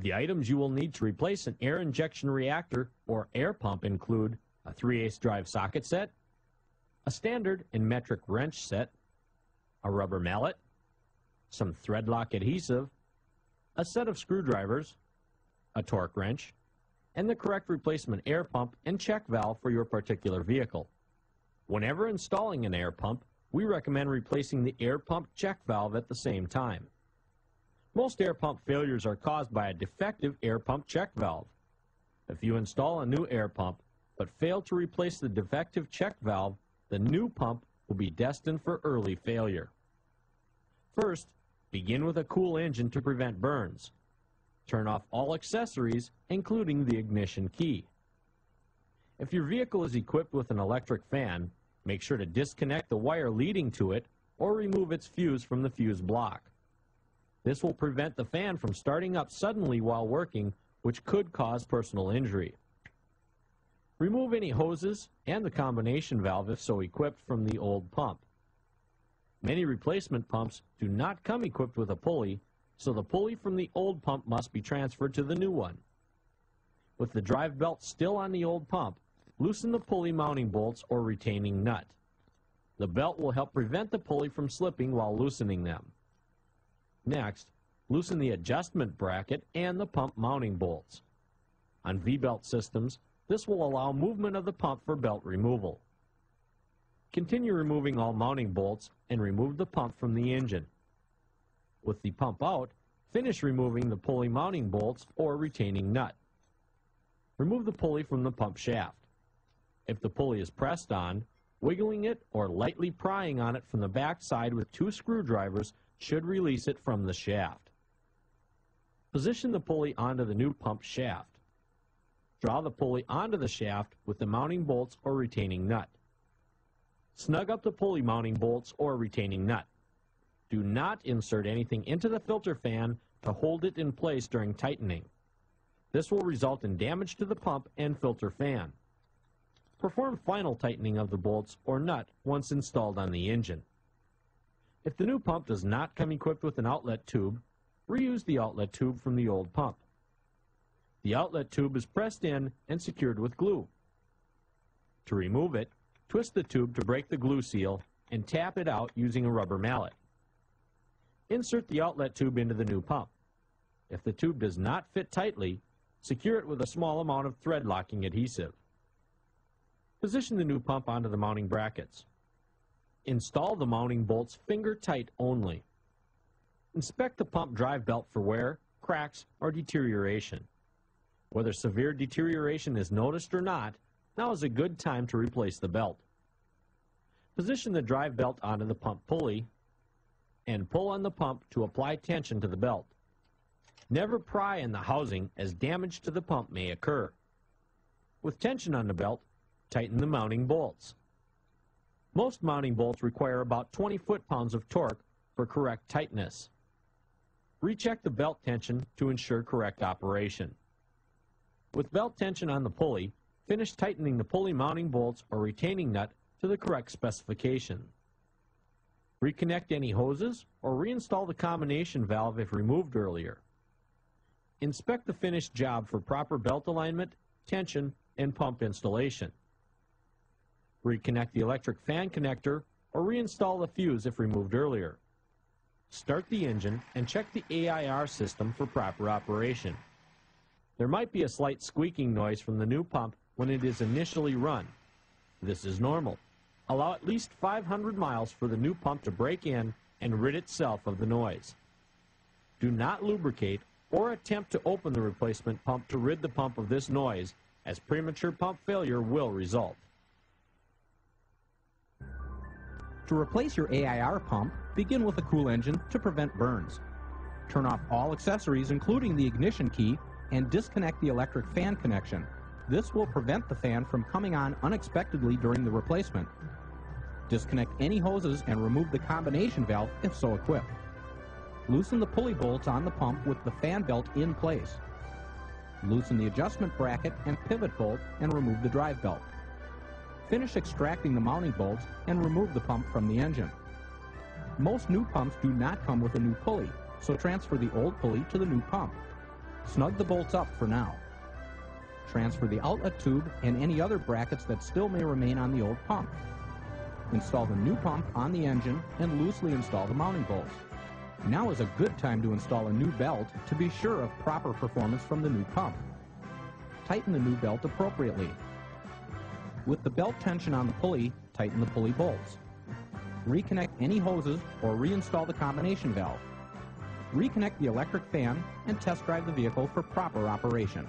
The items you will need to replace an air injection reactor or air pump include a 3/8 drive socket set, a standard and metric wrench set, a rubber mallet, some thread lock adhesive, a set of screwdrivers, a torque wrench, and the correct replacement air pump and check valve for your particular vehicle. Whenever installing an air pump, we recommend replacing the air pump check valve at the same time. Most air pump failures are caused by a defective air pump check valve. If you install a new air pump but fail to replace the defective check valve, the new pump will be destined for early failure. First, begin with a cool engine to prevent burns. Turn off all accessories, including the ignition key. If your vehicle is equipped with an electric fan, make sure to disconnect the wire leading to it or remove its fuse from the fuse block. This will prevent the fan from starting up suddenly while working, which could cause personal injury. Remove any hoses and the combination valve, if so equipped, from the old pump. Many replacement pumps do not come equipped with a pulley, so the pulley from the old pump must be transferred to the new one. With the drive belt still on the old pump, loosen the pulley mounting bolts or retaining nut. The belt will help prevent the pulley from slipping while loosening them. Next, loosen the adjustment bracket and the pump mounting bolts. On V-belt systems, this will allow movement of the pump for belt removal. Continue removing all mounting bolts and remove the pump from the engine. With the pump out, finish removing the pulley mounting bolts or retaining nut. Remove the pulley from the pump shaft. If the pulley is pressed on, wiggling it or lightly prying on it from the back side with 2 screwdrivers should release it from the shaft. Position the pulley onto the new pump shaft. Draw the pulley onto the shaft with the mounting bolts or retaining nut. Snug up the pulley mounting bolts or retaining nut. Do not insert anything into the filter fan to hold it in place during tightening. This will result in damage to the pump and filter fan. Perform final tightening of the bolts or nut once installed on the engine. If the new pump does not come equipped with an outlet tube, reuse the outlet tube from the old pump. The outlet tube is pressed in and secured with glue. To remove it, twist the tube to break the glue seal and tap it out using a rubber mallet. Insert the outlet tube into the new pump. If the tube does not fit tightly, secure it with a small amount of thread locking adhesive. Position the new pump onto the mounting brackets. Install the mounting bolts finger tight only. Inspect the pump drive belt for wear, cracks, or deterioration. Whether severe deterioration is noticed or not, now is a good time to replace the belt. Position the drive belt onto the pump pulley and pull on the pump to apply tension to the belt. Never pry in the housing, as damage to the pump may occur. With tension on the belt, tighten the mounting bolts. Most mounting bolts require about 20 foot-pounds of torque for correct tightness. Recheck the belt tension to ensure correct operation. With belt tension on the pulley, finish tightening the pulley mounting bolts or retaining nut to the correct specification. Reconnect any hoses or reinstall the combination valve if removed earlier. Inspect the finished job for proper belt alignment, tension, and pump installation. Reconnect the electric fan connector or reinstall the fuse if removed earlier. Start the engine and check the A.I.R system for proper operation. There might be a slight squeaking noise from the new pump when it is initially run. This is normal. Allow at least 500 miles for the new pump to break in and rid itself of the noise. Do not lubricate or attempt to open the replacement pump to rid the pump of this noise, as premature pump failure will result. To replace your A.I.R pump, begin with a cool engine to prevent burns. Turn off all accessories, including the ignition key, and disconnect the electric fan connection. This will prevent the fan from coming on unexpectedly during the replacement. Disconnect any hoses and remove the combination valve if so equipped. Loosen the pulley bolts on the pump with the fan belt in place. Loosen the adjustment bracket and pivot bolt and remove the drive belt. Finish extracting the mounting bolts and remove the pump from the engine. Most new pumps do not come with a new pulley, so transfer the old pulley to the new pump. Snug the bolts up for now. Transfer the outlet tube and any other brackets that still may remain on the old pump. Install the new pump on the engine and loosely install the mounting bolts. Now is a good time to install a new belt to be sure of proper performance from the new pump. Tighten the new belt appropriately. With the belt tension on the pulley, tighten the pulley bolts. Reconnect any hoses or reinstall the combination valve. Reconnect the electric fan and test drive the vehicle for proper operation.